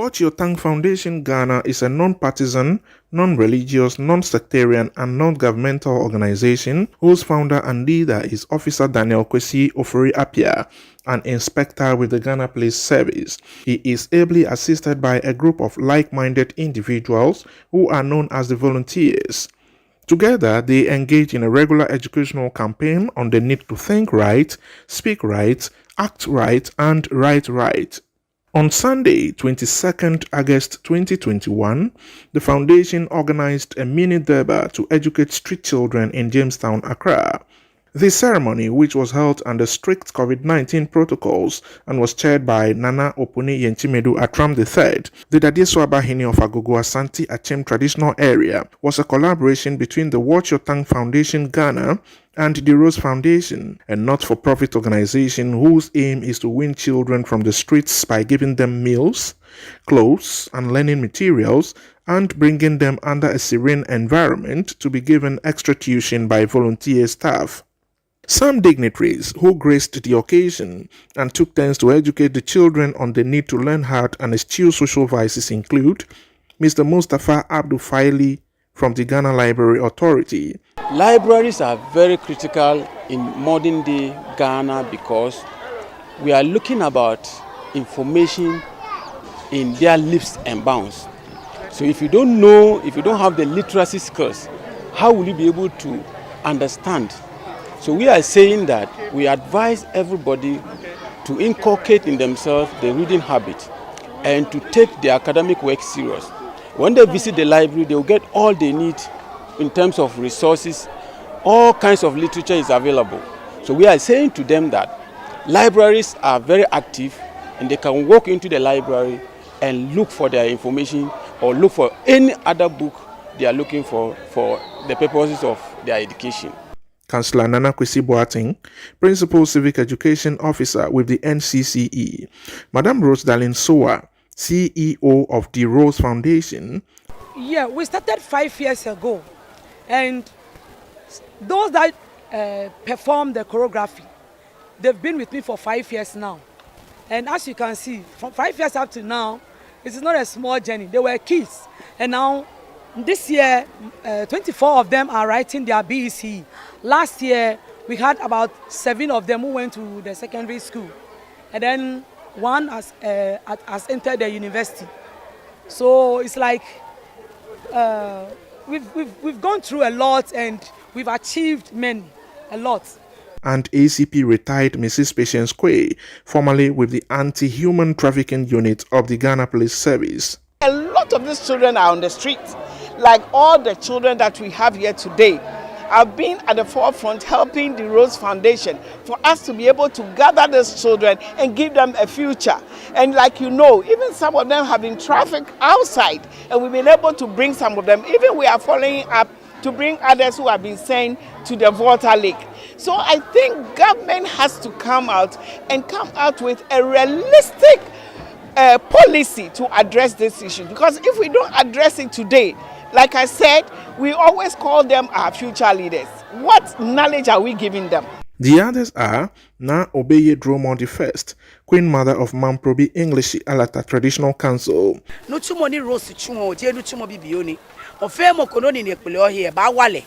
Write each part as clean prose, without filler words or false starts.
Watch Your Tongue Foundation Ghana is a non-partisan, non-religious, non-sectarian, and non-governmental organization whose founder and leader is Officer Daniel Kwesi Ofori-Appiah, an inspector with the Ghana Police Service. He is ably assisted by a group of like-minded individuals who are known as the volunteers. Together, they engage in a regular educational campaign on the need to think right, speak right, act right, and write right. On Sunday, 22nd August 2021, the foundation organized a mini Durbar to educate street children in Jamestown, Accra. The ceremony, which was held under strict COVID-19 protocols and was chaired by Nana Opuni Yenchimedu Atram III, the Dadeswaba Hini of Agogo Asante Achem traditional area, was a collaboration between the Watch Your Tongue Foundation Ghana and the Rose Foundation, a not-for-profit organization whose aim is to win children from the streets by giving them meals, clothes, and learning materials, and bringing them under a serene environment to be given extra tuition by volunteer staff. Some dignitaries who graced the occasion and took turns to educate the children on the need to learn hard and eschew social vices include Mr. Mustafa Abdul Faili from the Ghana Library Authority. Libraries are very critical in modern day Ghana because we are looking about information in their leaps and bounds. So if you don't know, if you don't have the literacy skills, how will you be able to understand? So we are saying that we advise everybody to inculcate in themselves the reading habit and to take the academic work serious. When they visit the library, they will get all they need in terms of resources. All kinds of literature is available. So we are saying to them that libraries are very active and they can walk into the library and look for their information or look for any other book they are looking for the purposes of their education. Councillor Nana Kwesi Boateng, Principal Civic Education Officer with the NCCE, Madam Rose Darlene Soa, CEO of the Rose Foundation. Yeah, we started 5 years ago, and those that perform the choreography, they've been with me for 5 years now. And as you can see, from 5 years up to now, it is not a small journey. They were kids, and now this year, 24 of them are writing their BEC. Last year, we had about 7 of them who went to the secondary school. And then one has entered the university. So it's like we've gone through a lot and we've achieved a lot. And ACP retired Mrs. Patience Quay, formerly with the Anti-Human Trafficking Unit of the Ghana Police Service. A lot of these children are on the streets. Like all the children that we have here today, I've been at the forefront helping the Rose Foundation for us to be able to gather these children and give them a future. And like you know, even some of them have been trafficked outside, and we've been able to bring some of them. Even we are following up to bring others who have been sent to the Volta Lake. So I think government has to come out with a realistic policy to address this issue. Because if we don't address it today, like I said, we always call them our future leaders. What knowledge are we giving them? The others are Na Obeye Dromo the First, Queen Mother of Mamprobi English Alata Traditional Council. No tumoni rose chumo, jenu chumo bibioni. Ofemo kononi ni ekpele here, ba wale.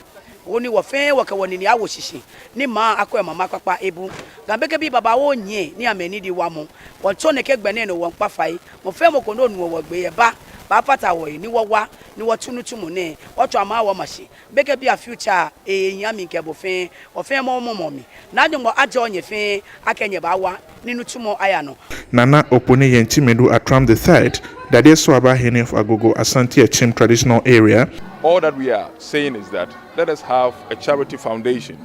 Oni wafe wakawoni ni awo shishi. Ni ma akwe mama kwakwa ebu. Gambeke bi baba wo nye ni ameni di wamo. Wonchone kegbene no wonpa fai. Mofemo kononi wo wogbe ba. Ba pata wo ni wowa ni wotunu tumu ne. Oto ama wo mashi. Beke bi a future nyami nke bofe. Ofemo momomi. Na nyombo aje onye fe akenye ba wa ni nutumo ayano. Nana Opuni Yenchimedu Atram III, Dadeswaba Hini of Agogo Asante Achem traditional area. All that we are saying is that let us have a charity foundation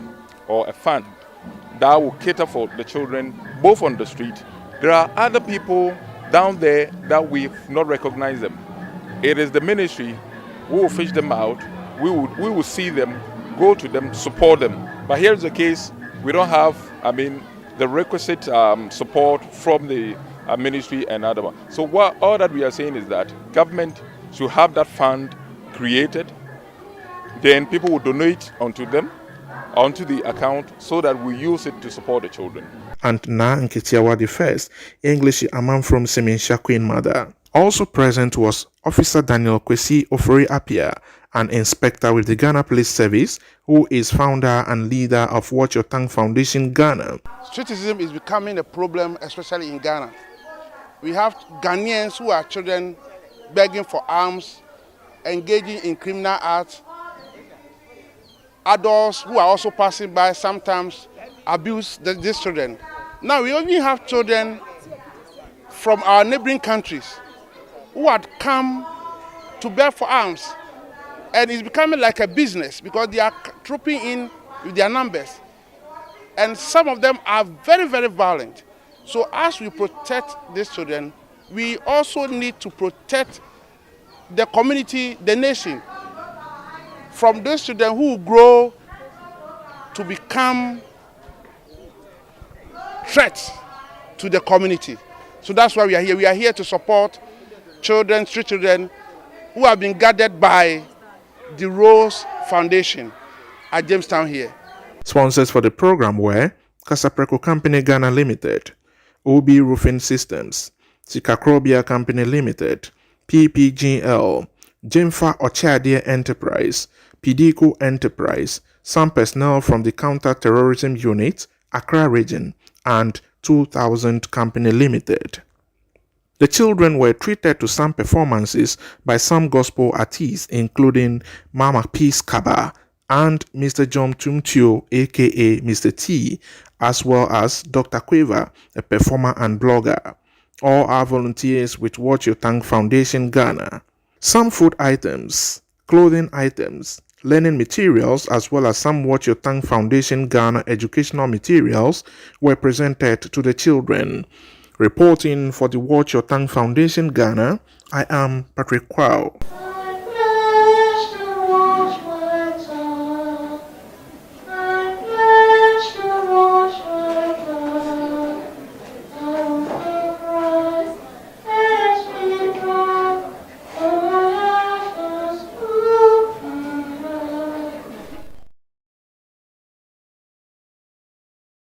or a fund that will cater for the children both on the street. There are other people down there that we've not recognized them. It is the ministry who will fish them out. We will see them, go to them, support them. But here's the case: we don't have, the requisite support from the ministry and other one. So all that we are saying is that government should have that fund created, then people will donate onto the account so that we use it to support the children. And Na Nketiawa the First, English Amam from Seminsha Queen Mother. Also present was Officer Daniel Kwesi Ofori Appiah, an inspector with the Ghana Police Service, who is founder and leader of Watch Your Tongue Foundation Ghana. Streetism is becoming a problem, especially in Ghana. We have Ghanaians who are children begging for alms, engaging in criminal acts. Adults who are also passing by sometimes abuse these children. Now we even have children from our neighboring countries who had come to beg for alms, and it's becoming like a business because they are trooping in with their numbers, and some of them are very, very violent. So as we protect these children, we also need to protect the community, the nation, from those children who grow to become threats to the community. So that's why we are here. We are here to support children, street children, who have been gathered by the Rose Foundation at Jamestown here. Sponsors for the program were Casapreco Company Ghana Limited, OB Roofing Systems, Sikakrobia Company Limited, PPGL, Jemfa Ochadia Enterprise, Pidico Enterprise, some personnel from the Counter-Terrorism Unit, Accra Region, and 2000 Company Limited. The children were treated to some performances by some gospel artists, including Mama Peace Kaba and Mr. John Tumtio, aka Mr. T, as well as Dr. Quiver, a performer and blogger. All are volunteers with Watch Your Tongue Foundation Ghana. Some food items, clothing items, learning materials, as well as some Watch Your Tongue Foundation Ghana educational materials were presented to the children. Reporting for the Watch Your Tongue Foundation Ghana, I am Patrick Kwao.